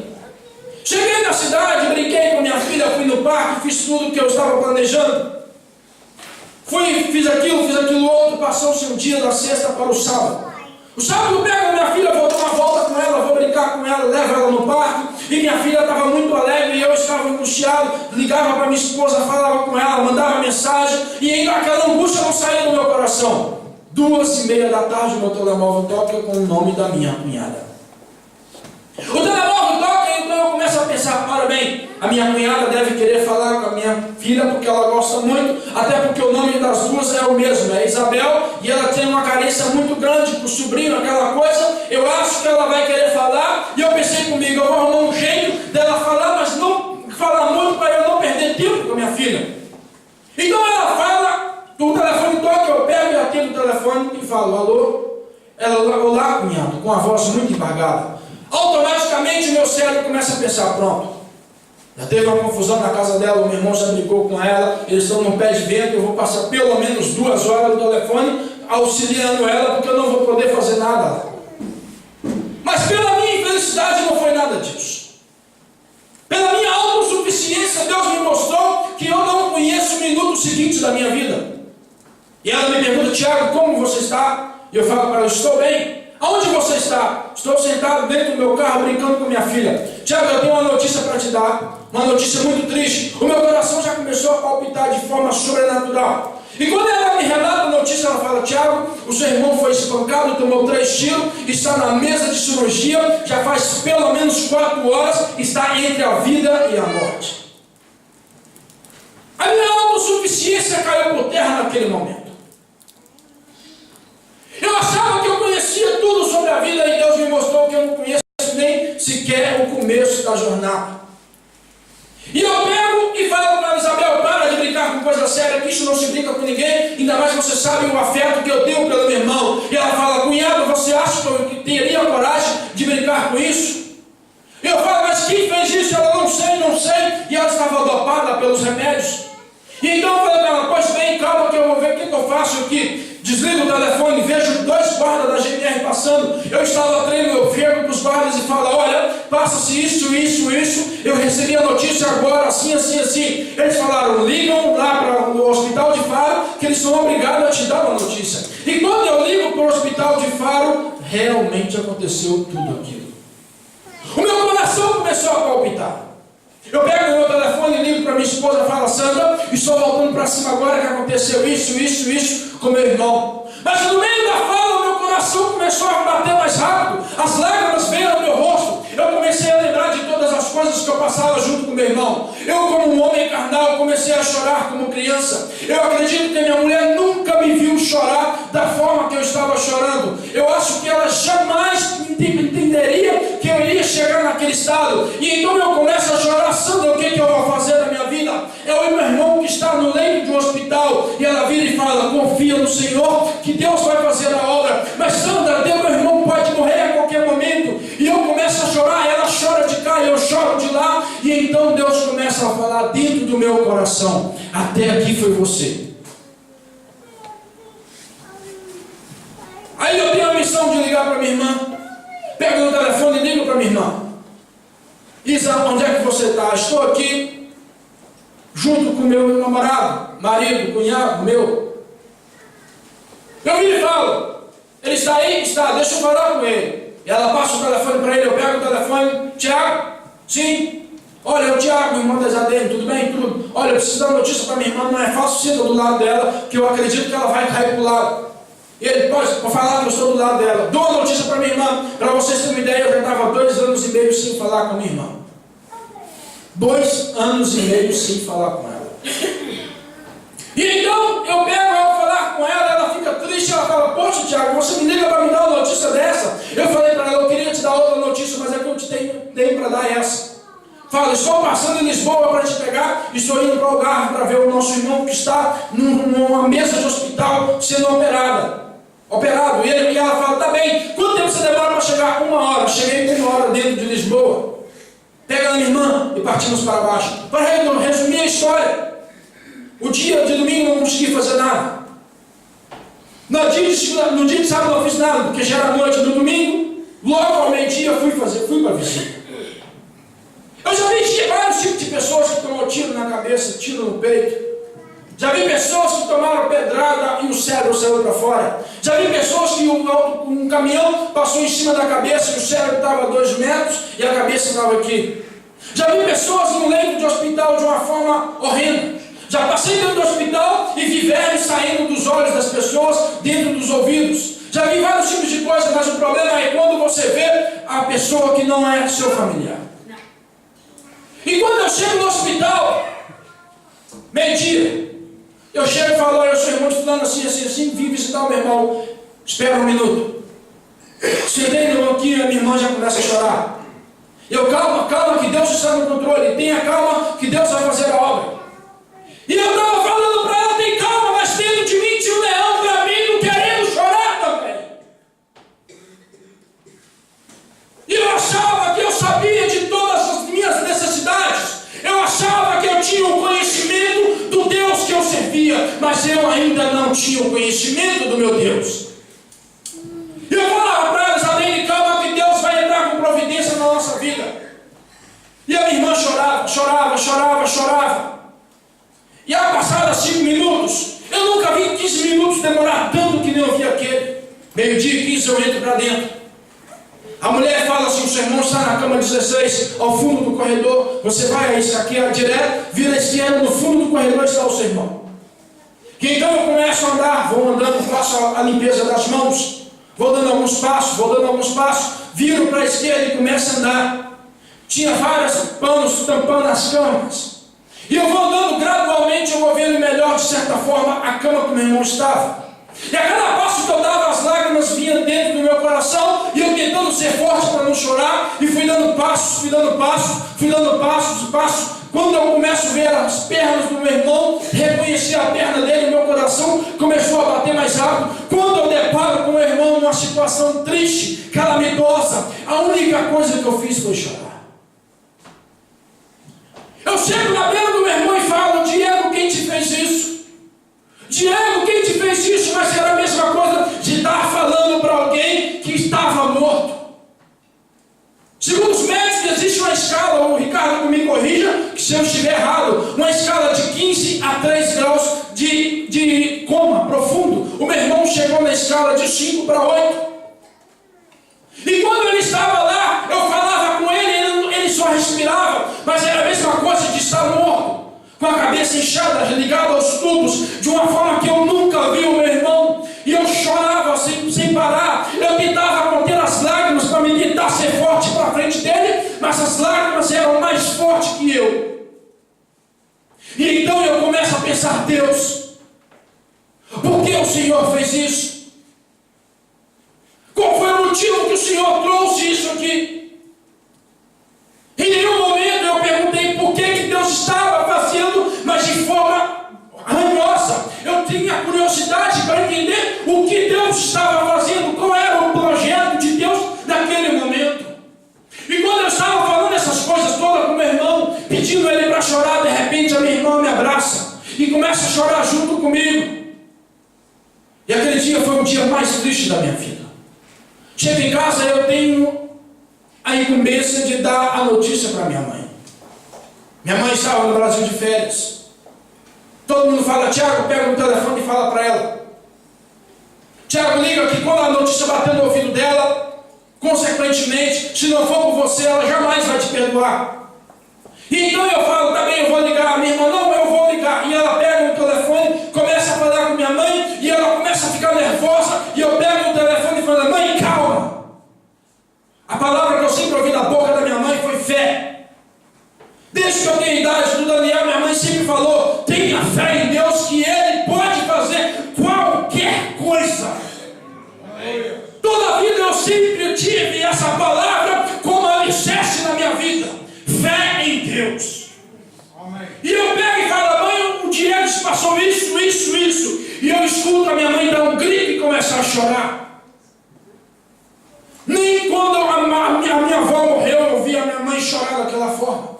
Cheguei na cidade, brinquei com minha filha, fui no parque, fiz tudo o que eu estava planejando. Fiz aquilo outro, passou-se um dia da sexta para o sábado. O sábado eu pego a minha filha, vou dar uma volta com ela, vou brincar com ela, levo ela no parque. E minha filha estava muito alegre e eu estava angustiado. Ligava para minha esposa, falava com ela, mandava mensagem. E ainda aquela angústia não saía do meu coração. 2h30 da tarde o meu telemóvel toca com o nome da minha cunhada. O telemóvel toca e então eu começo a pensar, ora bem, a minha cunhada deve querer falar com a minha filha porque ela gosta muito, até porque o nome das duas é o mesmo, é Isabel, e ela tem uma carência muito grande com o sobrinho, aquela coisa. Eu acho que ela vai querer falar, e eu pensei comigo, eu vou arrumar um jeito dela falar, mas não falar muito para eu não perder tempo com a minha filha. Então ela fala, o telefone toca, eu pego e atendo o telefone e falo, alô? Ela, olá cunhado, com a voz muito embargada. Automaticamente o meu cérebro começa a pensar, pronto, já teve uma confusão na casa dela, o meu irmão já brigou com ela, eles estão num pé de vento, eu vou passar pelo menos 2 horas no telefone auxiliando ela, porque eu não vou poder fazer nada lá. Mas pela minha infelicidade não foi nada disso. Pela minha autossuficiência, Deus me mostrou que eu não conheço o minuto seguinte da minha vida. E ela me pergunta, Tiago, como você está? E eu falo para ela, estou bem. Aonde você está? Estou sentado dentro do meu carro brincando com minha filha. Tiago, eu tenho uma notícia para te dar. Uma notícia muito triste. O meu coração já começou a palpitar de forma sobrenatural. E quando ela me relata a notícia, ela fala, Tiago, o seu irmão foi espancado, tomou 3 tiros, está na mesa de cirurgia, já faz pelo menos 4 horas, está entre a vida e a morte. A minha autossuficiência caiu por terra naquele momento. Eu achava que eu conhecia tudo sobre a vida e Deus me mostrou que eu não conheço nem sequer o começo da jornada. E eu pego e falo para Isabel, para de brincar com coisa séria, que isso não se brinca com ninguém, ainda mais você sabe o afeto que eu tenho pelo meu irmão. E ela fala, cunhado, você acha que eu teria coragem de brincar com isso? E eu falo, mas quem fez isso? Ela, não sei, e ela estava dopada pelos remédios. E então eu falei para ela, pois bem, calma que eu vou ver o que eu faço aqui. Desligo o telefone, vejo 2 guardas da GNR passando. Eu estava treinando, eu chego para os guardas e falo, olha, passa-se isso. Eu recebi a notícia agora, assim. Eles falaram, ligam lá para o hospital de Faro, que eles são obrigados a te dar uma notícia. E quando eu ligo para o hospital de Faro, realmente aconteceu tudo aquilo. O meu coração começou a palpitar. Eu pego o meu telefone e ligo para minha esposa, falo, Sandra, estou voltando para cima agora que aconteceu isso com meu irmão. Mas no meio da fala, o meu coração começou a bater mais rápido, as lágrimas veio no meu rosto. Eu comecei a lembrar de todas as coisas que eu passava junto com meu irmão. Eu, como um homem carnal, comecei a chorar como criança. Eu acredito que minha mulher nunca me viu chorar da forma que eu estava chorando. Eu acho que ela jamais entenderia que eu iria chegar naquele estado. E então eu começo a chorar, Sandra, o que eu vou fazer da minha vida? É o meu irmão que está no leito de um hospital. E ela vira e fala, confia no Senhor, que Deus vai fazer a obra. Mas Sandra, meu irmão pode morrer a qualquer momento. E eu começo a chorar, ela chora de cá, eu choro de lá. E então Deus começa a falar dentro do meu coração, até aqui foi você. Aí eu tenho a missão de ligar para minha irmã. Pego no telefone e ligo para minha irmã. Isa, onde é que você está? Estou aqui, junto com meu namorado, marido, cunhado meu. Eu vim e falo, ele está aí? Está, deixa eu falar com ele. E ela passa o telefone para ele, eu pego o telefone, Tiago, sim. Olha, é o Tiago, irmão da Isadene, tudo bem? Tudo. Olha, eu preciso dar uma notícia para minha irmã, não é fácil, senta do lado dela, que eu acredito que ela vai cair para o lado. E ele, pode falar que eu estou do lado dela. Dou uma notícia para minha irmã, para vocês terem uma ideia, eu já estava 2 anos e meio sem falar com a minha irmã. 2 anos e meio sem falar com ela. E então eu pego ela falar com ela, ela fica triste, ela fala, poxa Tiago, você me liga para me dar uma notícia dessa? Eu falei para ela, eu queria te dar outra notícia, mas é que eu te tenho para dar essa. Fala, estou passando em Lisboa para te pegar, estou indo para o Algarve para ver o nosso irmão que está numa mesa de hospital sendo operado. E ela fala, tá bem, quanto tempo você demora para chegar? 1 hora. Cheguei 1 hora dentro de Lisboa. Pega a minha irmã e partimos para baixo. Para resumir a história, o dia de domingo eu não consegui fazer nada. No dia de sábado eu não fiz nada, porque já era noite. No domingo, logo ao meio-dia, fui para a visita. Eu já vi vários tipos de pessoas que tomam tiro na cabeça, tiro no peito. Já vi pessoas que tomaram pedrada e o cérebro saiu para fora. Já vi pessoas que um caminhão passou em cima da cabeça e o cérebro estava a 2 metros e a cabeça estava aqui. Já vi pessoas no leito de hospital de uma forma horrenda. Já passei dentro do hospital e vi vermes saindo dos olhos das pessoas, dentro dos ouvidos. Já vi vários tipos de coisas, mas o problema é quando você vê a pessoa que não é seu familiar. E quando eu chego no hospital, meio-dia, eu chego e falo, olha, eu sou irmão de fulano assim, vim visitar o meu irmão, espera 1 minuto. Sentei no banquinho e a minha irmã já começa a chorar. Eu, calma, que Deus está no controle, tenha calma, que Deus vai fazer a obra. E eu estava falando para ela, tem calma, mas dentro de mim tinha um leão para mim, não querendo chorar também. E eu achava que eu sabia de todas as minhas necessidades. Eu achava que eu tinha o conhecimento do Deus que eu servia, mas eu ainda não tinha o conhecimento do meu Deus. E eu falava para ela, Isadene, calma que Deus vai entrar com providência na nossa vida. E a minha irmã chorava. E a passada 5 minutos, eu nunca vi 15 minutos demorar tanto que nem eu vi aquele. Meio-dia 15 eu entro para dentro. A mulher fala assim, o seu irmão está na cama 16, ao fundo do corredor, você vai aqui direto, vira a esquerda, no fundo do corredor está o seu irmão. Que então eu começo a andar, vou andando, faço a limpeza das mãos, vou dando alguns passos, viro para a esquerda e começo a andar. Tinha vários panos tampando as camas. E eu vou andando gradualmente, eu vou vendo melhor, de certa forma, a cama que meu irmão estava. E a cada passo que eu dava, as lágrimas vinham dentro do meu coração, e eu tentando ser forte para não chorar, e fui dando passos. Quando eu começo a ver as pernas do meu irmão, reconheci a perna dele, o meu coração começou a bater mais rápido. Quando eu deparo com o meu irmão numa situação triste, calamitosa, a única coisa que eu fiz foi chorar. Eu chego na beira do meu irmão e falo, Diego, quem te fez fez isso? Diego, quem te fez isso? Mas era a mesma coisa de estar falando para alguém que estava morto. Segundo os médicos, existe uma escala, o Ricardo me corrija se eu estiver errado, uma escala de 15 a 3 graus de coma profundo. O meu irmão chegou na escala de 5 para 8. E quando ele estava lá, eu falava com ele, ele só respirava, mas era a mesma coisa de estar morto, com a cabeça inchada, ligada aos tubos, de uma forma que eu nunca vi o meu irmão. E eu chorava sem parar. Eu tentava conter as lágrimas para me tentar ser forte para frente dele, mas as lágrimas eram mais fortes que eu. E então eu começo a pensar: Deus, por que o Senhor fez isso? Qual foi o motivo que o Senhor trouxe isso aqui? Em nenhum momento eu perguntei por que Deus estava fazendo, mas de forma ranhosa. Eu tinha curiosidade para entender o que Deus estava fazendo, qual era o projeto de Deus naquele momento. E quando eu estava falando essas coisas todas com meu irmão, pedindo ele para chorar, de repente a minha irmã me abraça e começa a chorar junto comigo. E aquele dia foi o dia mais triste da minha vida. Chego em casa, eu tenho a incumbência de dar a notícia para minha mãe. Minha mãe estava no Brasil de férias. Todo mundo fala: Tiago, pega o telefone e fala para ela. Tiago, liga que quando a notícia bater no ouvido dela, consequentemente, se não for por você, ela jamais vai te perdoar. E então eu falo: tá bem, eu vou ligar. A minha irmã: não, eu vou ligar. E ela pega o telefone, começa a falar com minha mãe, e ela começa a ficar nervosa, e eu pego o telefone e falo: mãe, calma. A palavra que eu sempre ouvi da boca da minha mãe foi fé. Desde que eu tenho a idade do Daniel, minha mãe sempre falou: tenha fé em Deus que Ele pode fazer qualquer coisa. Toda a vida eu sempre tive essa palavra como alicerce na minha vida: fé em Deus. E eu pego e falo: mãe, o Diego passou isso. E eu escuto a minha mãe dar um grito e começar a chorar. Nem quando a minha avó morreu, eu vi a minha mãe chorar daquela forma.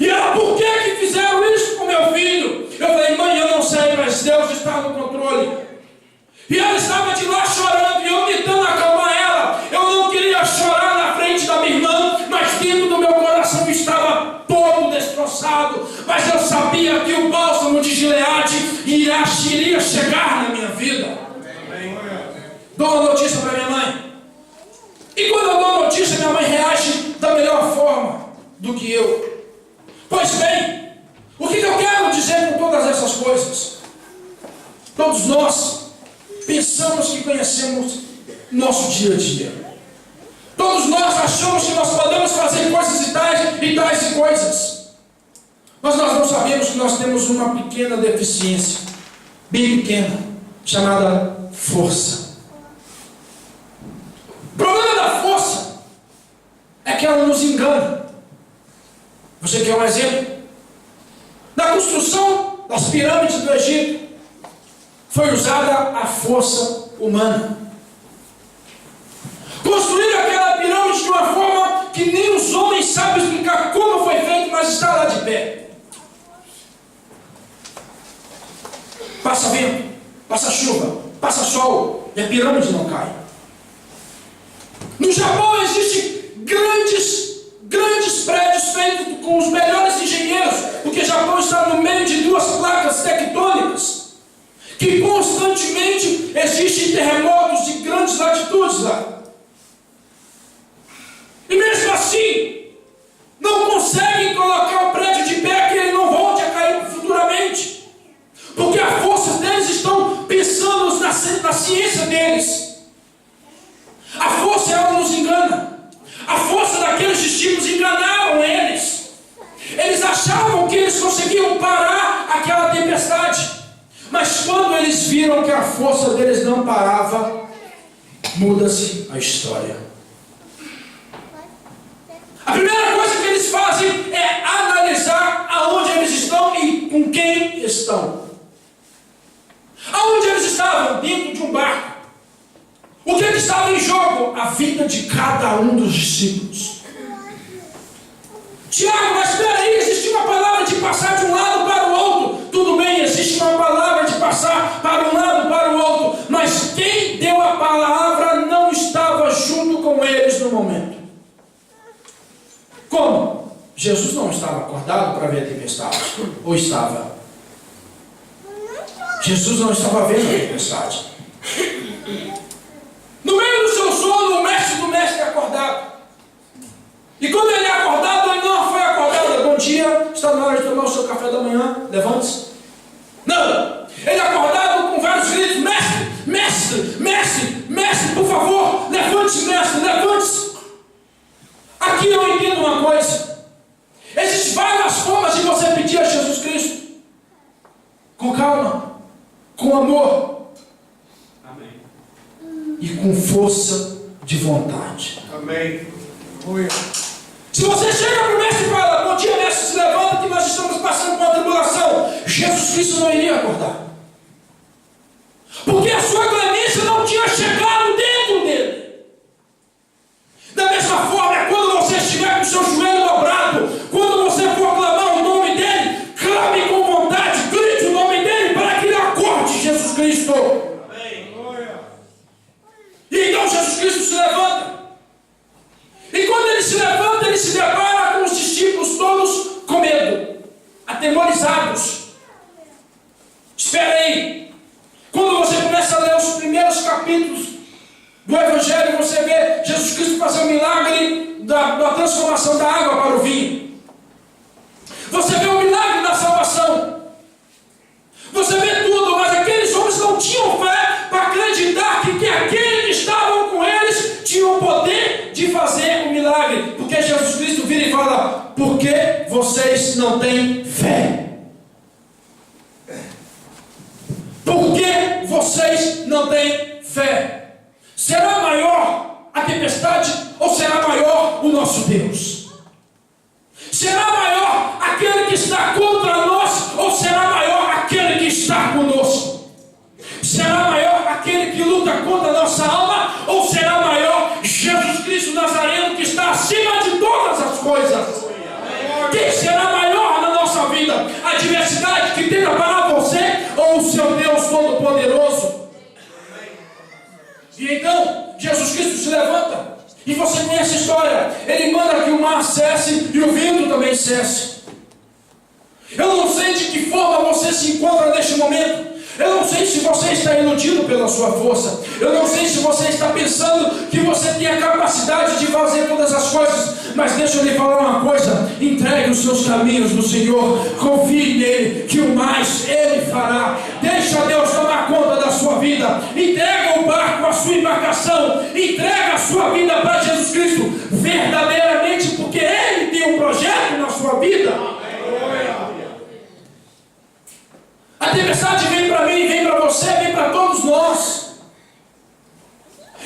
E ela: por que fizeram isso com meu filho? Eu falei: mãe, eu não sei, mas Deus está no controle. E ela estava de lá chorando, e eu tentando acalmar ela. Eu não queria chorar na frente da minha irmã, mas dentro do meu coração estava todo destroçado. Mas eu sabia que o bálsamo de Gileade iria chegar na minha vida. Dou uma notícia para minha mãe. E quando eu dou a notícia, minha mãe reage da melhor forma do que eu. Pois bem, o que eu quero dizer com todas essas coisas? Todos nós pensamos que conhecemos nosso dia a dia. Todos nós achamos que nós podemos fazer coisas e tais coisas. Mas nós não sabemos que nós temos uma pequena deficiência, bem pequena, chamada força. O problema da força é que ela nos engana. Você quer um exemplo? Na construção das pirâmides do Egito, foi usada a força humana. Construíram aquela pirâmide de uma forma que nem os homens sabem explicar como foi feito, mas está lá de pé. Passa vento, passa chuva, passa sol, e a pirâmide não cai. No Japão existem grandes prédios feitos com os melhores engenheiros, porque o Japão está no meio de duas placas tectônicas, que constantemente existem terremotos de grandes latitudes lá. E mesmo assim, não conseguem colocar o prédio de pé que ele não volte a cair futuramente, porque as forças deles estão pensando na ciência deles. A força, ela nos engana. A força daqueles discípulos enganaram eles. Eles achavam que eles conseguiam parar aquela tempestade, mas quando eles viram que a força deles não parava, muda-se a história. A primeira coisa que eles fazem é analisar aonde eles estão e com quem estão. Aonde eles estavam? Dentro de um barco. O que estava em jogo? A vida de cada um dos discípulos. Tiago, mas espera aí, existia uma palavra de passar de um lado para o outro. Tudo bem, existe uma palavra de passar para um lado, para o outro, mas quem deu a palavra não estava junto com eles no momento. Como? Jesus não estava acordado para ver a tempestade, ou estava? Jesus não estava vendo a tempestade. No meio do seu sono, o mestre do mestre é acordado. E quando ele é acordado, ele não foi acordado. Bom dia, está na hora de tomar o seu café da manhã, levante-se. Não, ele é acordado com vários gritos: mestre, mestre, mestre, mestre, por favor, levante-se, mestre, levante-se. Aqui eu entendo uma coisa: existem várias formas de você pedir a Jesus Cristo, com calma, com amor, Amém. E com força de vontade. Amém. Se você chega para o mestre e fala: bom dia, mestre, se levanta que nós estamos passando por uma tribulação, Jesus Cristo não iria acordar, porque a sua clemência não tinha chegado dentro dele. Da mesma forma, é quando você estiver com o seu joelho dobrado, quando você for clamar o nome dele, clame com vontade, grite o nome dele para que ele acorde Jesus Cristo. Amém. E então Jesus Cristo se levanta. E quando ele se levanta, ele se depara com os discípulos todos com medo, atemorizados. Espera aí. Quando você começa a ler os primeiros capítulos do Evangelho, você vê Jesus Cristo fazer o milagre da transformação da água para o vinho. Você vê o milagre da salvação. Você vê tudo, mas aqueles homens não tinham fé para acreditar que aqueles que estavam com eles tinham o poder de fazer o milagre. Porque Jesus Cristo vira e fala: por que vocês não têm fé? Por que vocês não têm fé? Será maior a tempestade ou será maior o nosso Deus? Será maior aquele que está contra nós ou será maior aquele que está conosco? Será maior aquele que luta contra a nossa alma ou será maior Jesus Cristo Nazareno que está acima de todas as coisas? Quem será maior na nossa vida? A adversidade que tenta parar você ou o seu Deus Todo-Poderoso? E então Jesus Cristo se levanta. E você conhece a história. Ele manda que o mar cesse e o vento também cesse. Eu não sei de que forma você se encontra neste momento. Eu não sei se você está iludido pela sua força. Eu não sei se você está pensando que você tem a capacidade de fazer todas as coisas. Mas deixa eu lhe falar uma coisa: entregue os seus caminhos no Senhor, confie nele, que o mais ele fará. Deixa Deus tomar conta da sua vida. Entrega o barco, a sua embarcação, entrega a sua vida para Jesus Cristo verdadeiramente, porque ele tem um projeto na sua vida. A tempestade vem para mim, vem para você, vem para todos nós.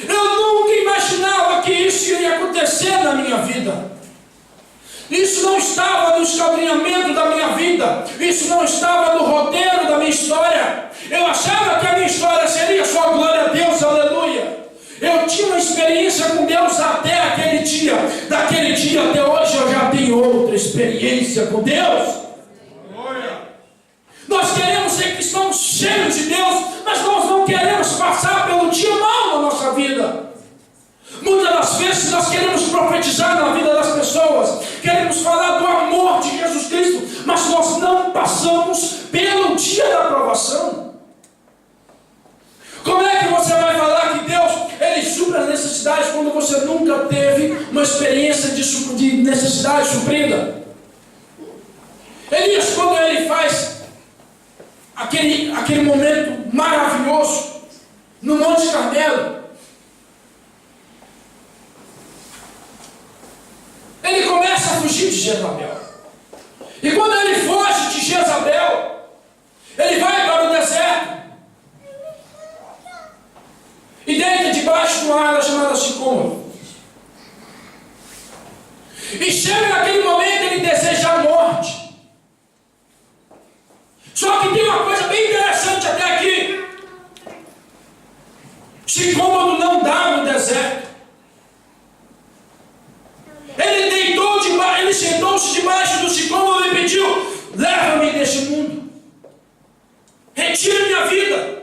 Eu nunca imaginava que isso iria acontecer na minha vida. Isso não estava no esquadrinhamento da minha vida. Isso não estava no roteiro da minha história. Eu achava que a minha história seria só glória a Deus, aleluia. Eu tinha uma experiência com Deus até aquele dia. Daquele dia até hoje eu já tenho outra experiência com Deus. Nós queremos ser cristãos cheios de Deus, mas nós não queremos passar pelo dia mal na nossa vida. Muitas das vezes nós queremos profetizar na vida das pessoas, queremos falar do amor de Jesus Cristo, mas nós não passamos pelo dia da provação. Como é que você vai falar que Deus ele supre as necessidades quando você nunca teve uma experiência de necessidade suprida? Elias, quando ele faz aquele momento maravilhoso no Monte Carmelo, ele começa a fugir de Jezabel. E quando ele foge de Jezabel, ele vai para o deserto e deita debaixo de uma árvore chamada sicômoro. E chega naquele momento, ele deseja a morte. Só que tem uma coisa bem interessante até aqui. Sicômoro não dá no deserto. Ele sentou-se debaixo do sicômoro e pediu: leva-me deste mundo. tire minha vida.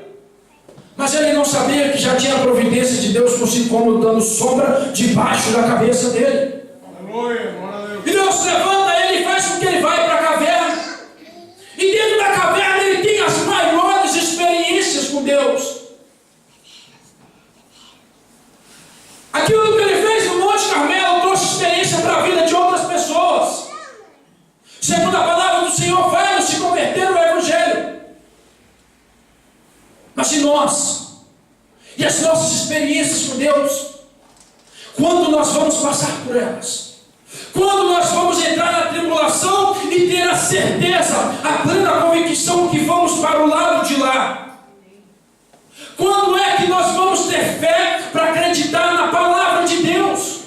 Mas ele não sabia que já tinha a providência de Deus por si como dando sombra debaixo da cabeça dele. E Deus levanta ele e faz com que ele vai para a caverna. E dentro da caverna ele tem as maiores experiências com Deus. Aquilo que ele fez no Monte Carmelo trouxe experiência para a vida de outras pessoas. Segundo a palavra do Senhor, vai se converter no Evangelho. Mas e nós? E as nossas experiências com Deus? Quando nós vamos passar por elas? Quando nós vamos entrar na tribulação e ter a certeza, a plena convicção que vamos para o lado de lá? Quando é que nós vamos ter fé para acreditar na palavra de Deus?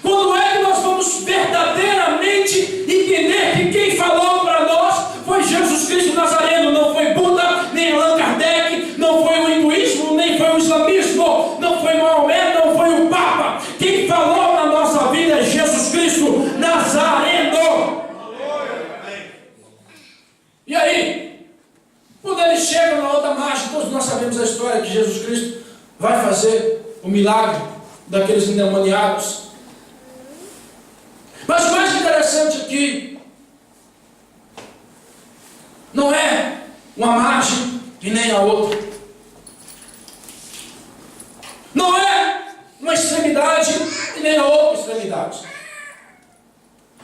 Quando é que nós vamos verdadeiramente entender que quem falou para nós foi Jesus Cristo Nazareno, não foi Buda, nem Allan Kardec, não foi o hinduísmo, nem foi o islamismo, não foi Maomé, não foi o Papa. Quem falou na nossa vida é Jesus Cristo Nazareno. E aí, quando ele chega na outra margem, todos nós sabemos a história que Jesus Cristo vai fazer o milagre daqueles endemoniados. Mas o mais interessante aqui não é uma margem e nem a outra. Não é uma extremidade e nem a outra extremidade.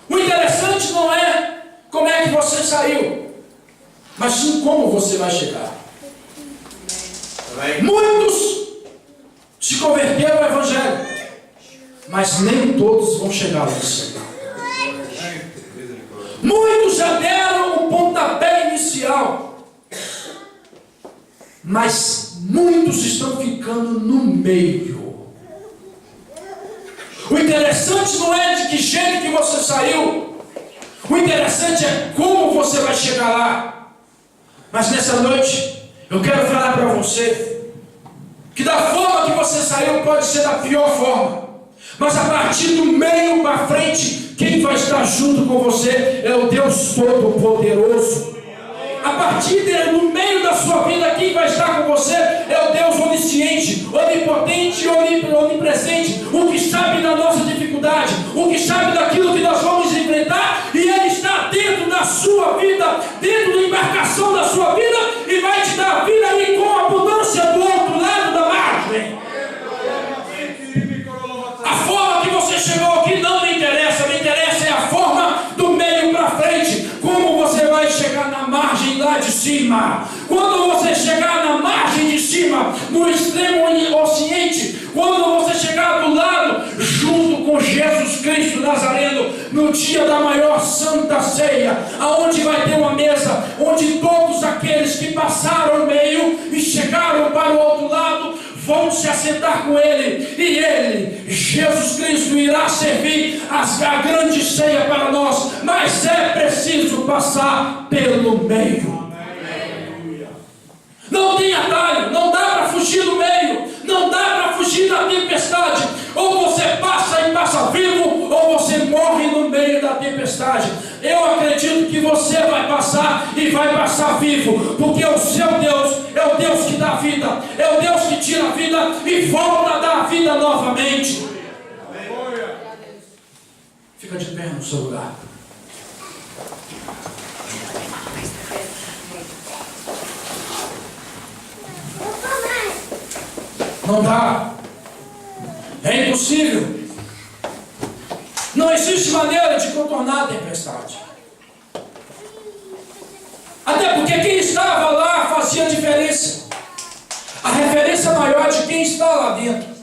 O interessante não é como é que você saiu, mas sim como você vai chegar. Muitos se converteram ao Evangelho, mas nem todos vão chegar lá em cima. Muitos já deram o pontapé inicial, mas muitos estão ficando no meio. O interessante não é de que jeito que você saiu, o interessante é como você vai chegar lá. Mas nessa noite eu quero falar para você que da forma que você saiu pode ser da pior forma, mas a partir do meio para frente, quem vai estar junto com você é o Deus Todo-Poderoso. A partir do meio da sua vida, quem vai estar com você é o Deus onisciente, onipotente e onipresente, o que sabe da nossa dificuldade, o que sabe daquilo que nós vamos enfrentar, e Ele está dentro da sua vida, dentro da embarcação da sua vida, e vai te dar a vida aí com abundância do outro lado da margem. A forma que você chegou aqui não me interessa é a forma do meio para frente, como você vai chegar na margem lá de cima. Quando você chegar na margem de cima, no extremo ocidente, quando você chegar do lado, junto com Jesus Cristo Nazareno, no dia da maior santa ceia, aonde vai ter uma mesa, onde todos aqueles que passaram o meio e chegaram para o outro lado, vão se assentar com Ele, e Ele, Jesus Cristo, irá servir a grande ceia para nós, mas é preciso passar pelo meio. Não tem atalho, não dá para fugir do meio, não dá para fugir da tempestade. Ou você passa e passa vivo, ou você morre no meio da tempestade. Eu acredito que você vai passar e vai passar vivo, porque o seu Deus é o Deus que dá vida, é o Deus que tira a vida e volta a dar a vida novamente. Fica de pé no seu lugar. Não dá. É impossível. Não existe maneira de contornar a tempestade. Até porque quem estava lá fazia diferença. A referência maior de quem está lá dentro.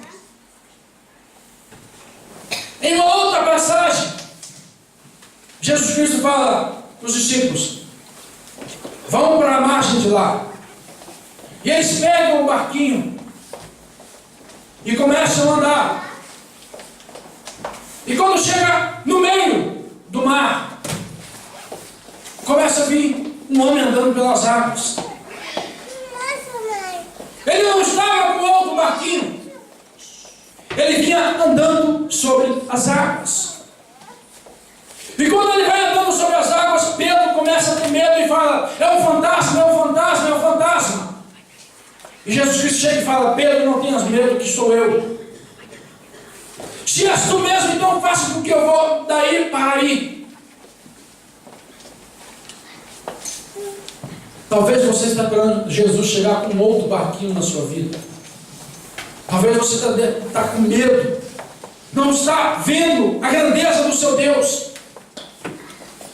Em uma outra passagem, Jesus Cristo fala para os discípulos: vão para a margem de lá. E eles pegam o barquinho e começam a andar. E quando chega no meio do mar, começa a vir um homem andando pelas águas. Ele não estava com outro barquinho, ele vinha andando sobre as águas. E quando ele vai andando sobre as águas, Pedro começa a ter medo e fala: é um fantasma, é um fantasma, é um fantasma. E Jesus Cristo chega e fala: Pedro, não tenhas medo, que sou eu. Se és tu mesmo, então faça com que eu vou daí para aí. Talvez você está esperando Jesus chegar com outro barquinho na sua vida. Talvez você está com medo. Não está vendo a grandeza do seu Deus.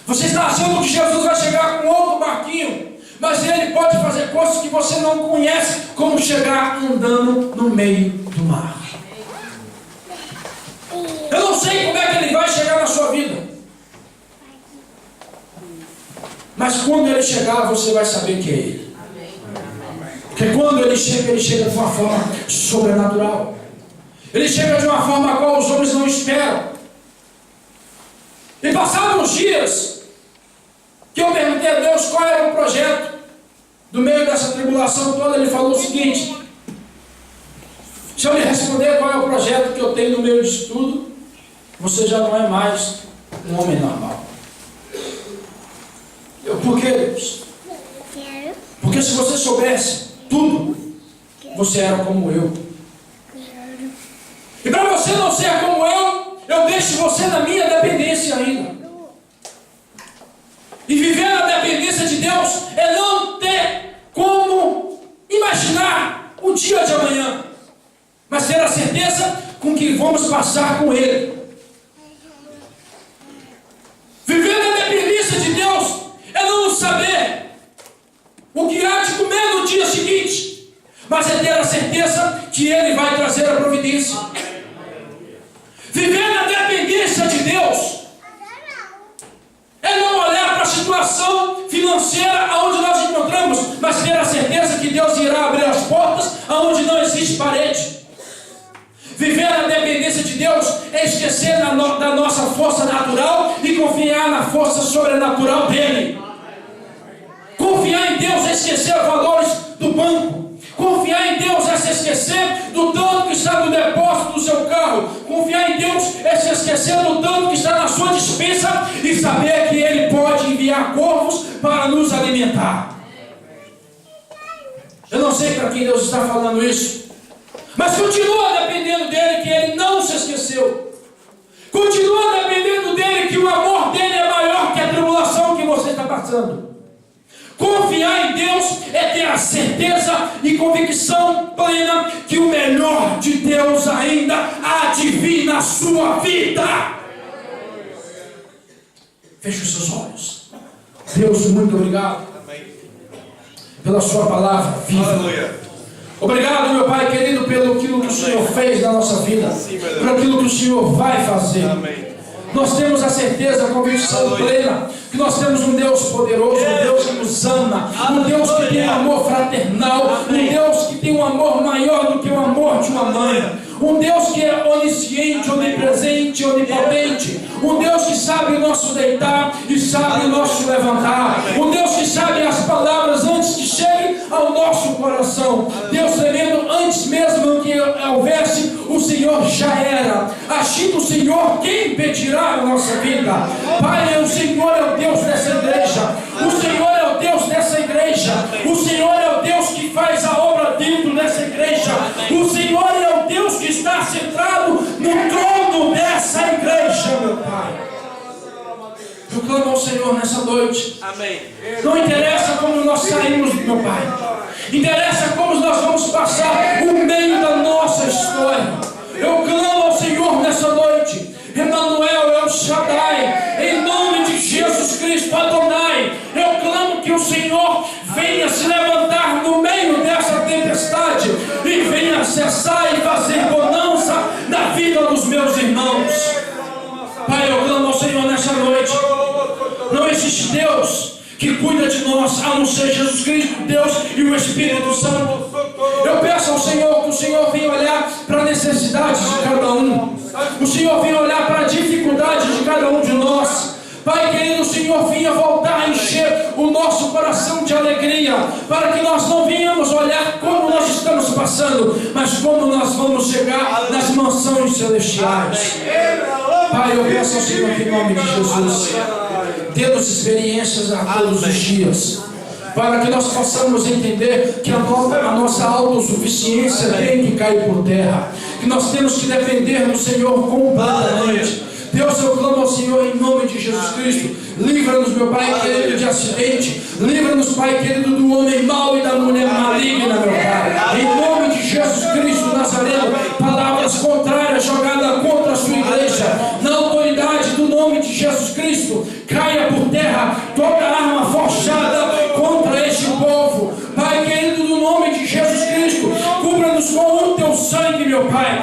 Você está achando que Jesus vai chegar com outro barquinho. Mas Ele pode fazer coisas que você não conhece, como chegar andando no meio do mar. Eu não sei como é que Ele vai chegar na sua vida. Mas quando Ele chegar, você vai saber que é Ele. Porque quando Ele chega de uma forma sobrenatural. Ele chega de uma forma a qual os homens não esperam. E passaram uns dias que eu perguntei a Deus qual era o projeto. No meio dessa tribulação toda, Ele falou o seguinte: se eu lhe responder qual é o projeto que eu tenho no meio disso tudo, você já não é mais um homem normal. Por quê, Deus? Porque se você soubesse tudo, você era como eu. E para você não ser como eu deixo você na minha dependência ainda. E viver na dependência de Deus é não ter como imaginar o dia de amanhã, mas ter a certeza com que vamos passar com Ele. Viver na dependência de Deus é não saber o que há de comer no dia seguinte, mas é ter a certeza que Ele vai trazer a providência. Viver na dependência de Deus é não olhar para a situação financeira aonde nós encontramos, mas ter a certeza que Deus irá abrir as portas aonde não existe parede. Viver na dependência de Deus é esquecer da nossa força natural e confiar na força sobrenatural dEle. Confiar em Deus é esquecer os valores do banco. Confiar em Deus é se esquecer do tanto que está no depósito do seu carro. Confiar em Deus é se esquecer do tanto que está na sua despensa e saber que Ele pode enviar corvos para nos alimentar. Eu não sei para quem Deus está falando isso, mas continua dependendo dEle, que Ele não se esqueceu. Continua dependendo dEle, que o amor dEle é maior que a tribulação que você está passando. Confiar em Deus é ter a certeza e convicção plena que o melhor de Deus ainda há de vir na sua vida. Feche os seus olhos. Deus, muito obrigado pela sua palavra viva. Obrigado, meu Pai querido, pelo aquilo que o Senhor fez na nossa vida, por aquilo que o Senhor vai fazer. Nós temos a certeza, a convicção plena que nós temos um Deus poderoso, um Deus que nos ama, um Deus que tem um amor fraternal, um Deus que tem um amor maior do que o amor de uma mãe, um Deus que é onisciente, onipresente, onipotente, um Deus que sabe o nosso deitar e sabe o nosso levantar, um Deus que sabe as palavras antes que cheguem ao nosso coração. Deus tremendo, antes mesmo que houvesse, o Senhor já era. Agindo o Senhor, quem impedirá a nossa vida? Pai, o Senhor é o Deus dessa igreja, o Senhor é o Deus dessa igreja, o Senhor é o Deus que faz a obra dentro dessa igreja, o Senhor é o Deus que está sentado no trono dessa igreja, meu Pai. Eu clamo ao Senhor nessa noite. Amém. Não interessa como nós saímos, meu Pai, interessa como nós vamos passar o meio da nossa história. Eu clamo ao Senhor nessa noite. Emmanuel, El Shaddai, em nome de Jesus Cristo, Adonai, eu clamo que o Senhor venha se levantar no meio dessa tempestade e venha cessar e fazer bonança na vida dos meus irmãos. Pai, eu clamo ao Senhor nessa noite. Não existe Deus que cuida de nós, a não ser Jesus Cristo, Deus e o Espírito Santo. Eu peço ao Senhor que o Senhor venha olhar para a necessidade de cada um. O Senhor venha olhar para a dificuldade de cada um de nós. Pai querido, o Senhor vinha voltar a encher o nosso coração de alegria, para que nós não venhamos olhar como nós estamos passando, mas como nós vamos chegar nas mansões celestiais. Pai, eu peço ao Senhor que em nome de Jesus, dê-nos experiências a todos os dias, para que nós possamos entender que a nossa autossuficiência tem que cair por terra, que nós temos que depender do Senhor completamente. Deus, eu clamo ao Senhor em nome de Jesus Cristo. Livra-nos, meu Pai querido, de acidente. Livra-nos, Pai querido, do homem mau e da mulher maligna, meu Pai. Em nome de Jesus Cristo Nazareno, palavras contrárias jogadas contra a sua igreja, na autoridade do nome de Jesus Cristo, caia por terra toda arma forjada contra este povo. Pai querido, no nome de Jesus Cristo, cubra-nos com o teu sangue, meu Pai.